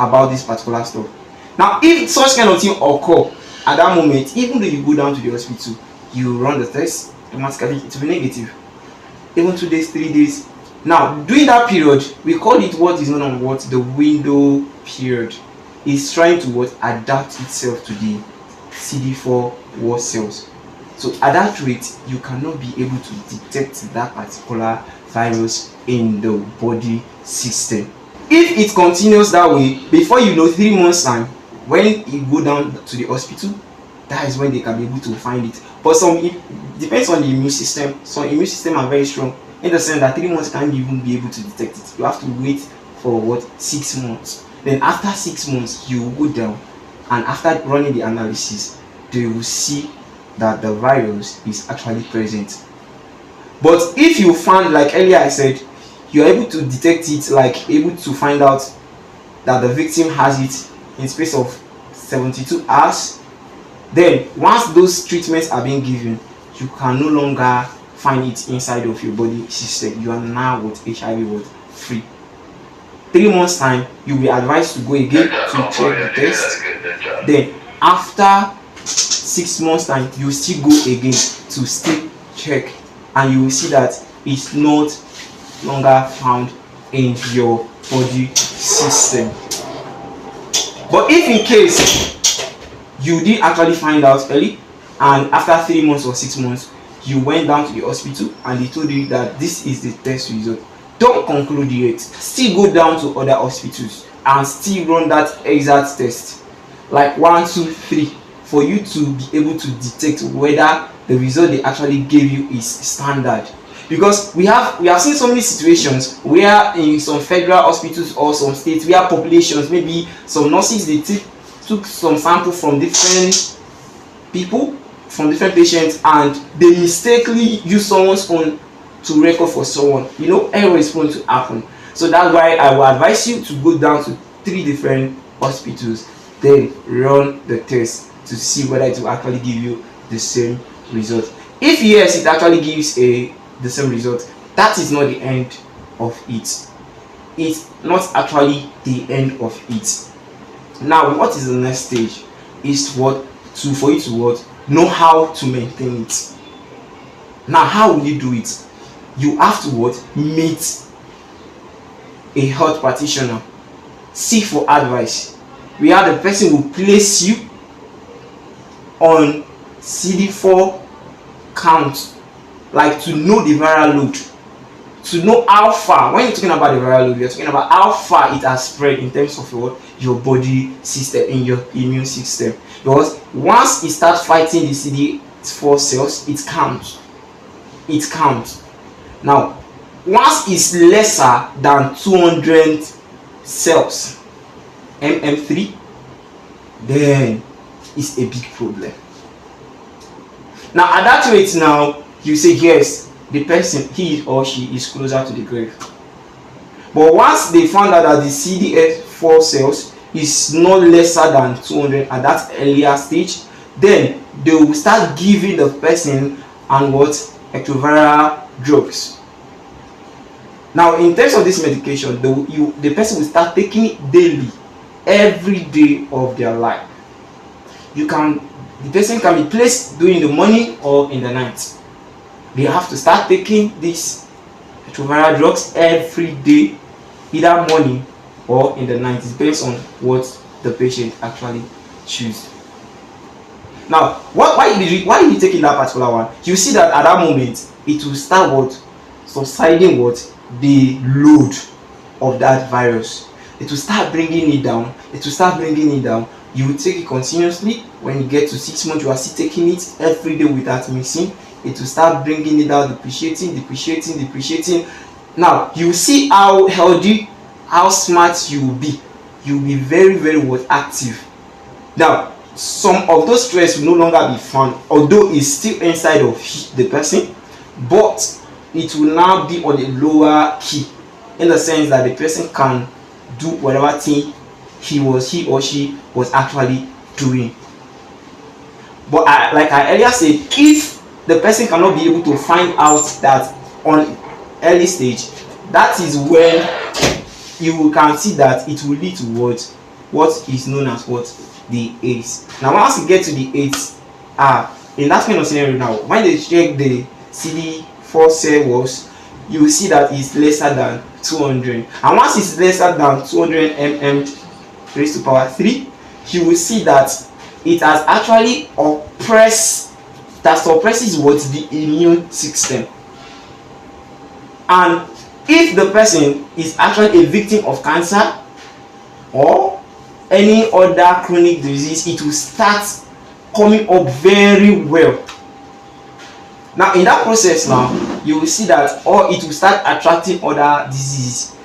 about this particular stuff. Now, if such kind of thing occur at that moment, even though you go down to the hospital, you run the test, automatically it will be negative. Even 2 days, 3 days. Now, during that period, we call it what is known as what the window period. It's trying to what adapt itself to the CD4 wall cells. So at that rate, you cannot be able to detect that particular virus in the body system. If it continues that way, before you know, 3 months time, when you go down to the hospital, that is when they can be able to find it. But it depends on the immune system. Some immune system are very strong in the sense that 3 months can't even be able to detect it. You have to wait for what 6 months. Then after 6 months, you will go down, and after running the analysis, they will see that the virus is actually present. But if you find, like earlier I said, you are able to detect it, like able to find out that the victim has it in space of 72 hours, then once those treatments are being given, you can no longer find it inside of your body system. You are now with HIV free. 3 months time, you will be advised to go again to check the test. Then after 6 months time, you still go again to still check, and you will see that it's not longer found in your body system. But if in case you did actually find out early, and after 3 months or 6 months you went down to the hospital and they told you that this is the test result, don't conclude yet. Still go down to other hospitals and still run that exact test, like 1, 2, 3, for you to be able to detect whether the result they actually gave you is standard. Because we have seen so many situations where in some federal hospitals or some states where populations, maybe some nurses, they took some sample from different people, from different patients, and they mistakenly use someone's own to record for someone. You know, error is prone to happen. So that's why I will advise you to go down to 3 different hospitals, then run the test to see whether it will actually give you the same result. If yes, it actually gives the same result, that is not the end of it. It's not actually the end of it. Now, what is the next stage? Is for you to know how to maintain it. Now, how will you do it? You have to meet a health practitioner, seek for advice, where the person will place you on CD4 count, like to know the viral load, to know how far. When you're talking about the viral load, you're talking about how far it has spread in terms of your body system, in your immune system. Because once it starts fighting the CD4 cells, it counts. Now, once it's lesser than 200 cells, MM3, then it's a big problem. Now, at that rate, now you say yes, the person, he or she, is closer to the grave. But once they found out that the CD4 cells is not lesser than 200 at that earlier stage, then they will start giving the person antiretroviral drugs. Now, in terms of this medication, the person will start taking it daily, every day of their life. The person can be placed during the morning or in the night. They have to start taking these antiretroviral drugs every day, either morning or in the night. It's based on what the patient actually chooses. Now, why are you taking that particular one? You see that at that moment it will start subsiding the load of that virus. It will start bringing it down. You will take it continuously. When you get to 6 months, you are still taking it every day without missing. It will start bringing it down, depreciating. Now, you see how healthy, how smart you will be. You will be very, very active. Now, some of those stress will no longer be found, although it's still inside of the person, but it will now be on a lower key, in the sense that the person can do whatever thing he or she was actually doing. But like I earlier said, if the person cannot be able to find out that on early stage, that is when you can see that it will lead to what is known as what the AIDS. Now once you get to the AIDS, in that kind of scenario now, when they check the CD4 cell walls, you will see that it's lesser than 200, and once it's lesser than 200 raised to power 3, you will see that it has actually suppresses what the immune system. And if the person is actually a victim of cancer or any other chronic disease, it will start coming up very well. Now in that process now, you will see that, or it will start attracting other diseases.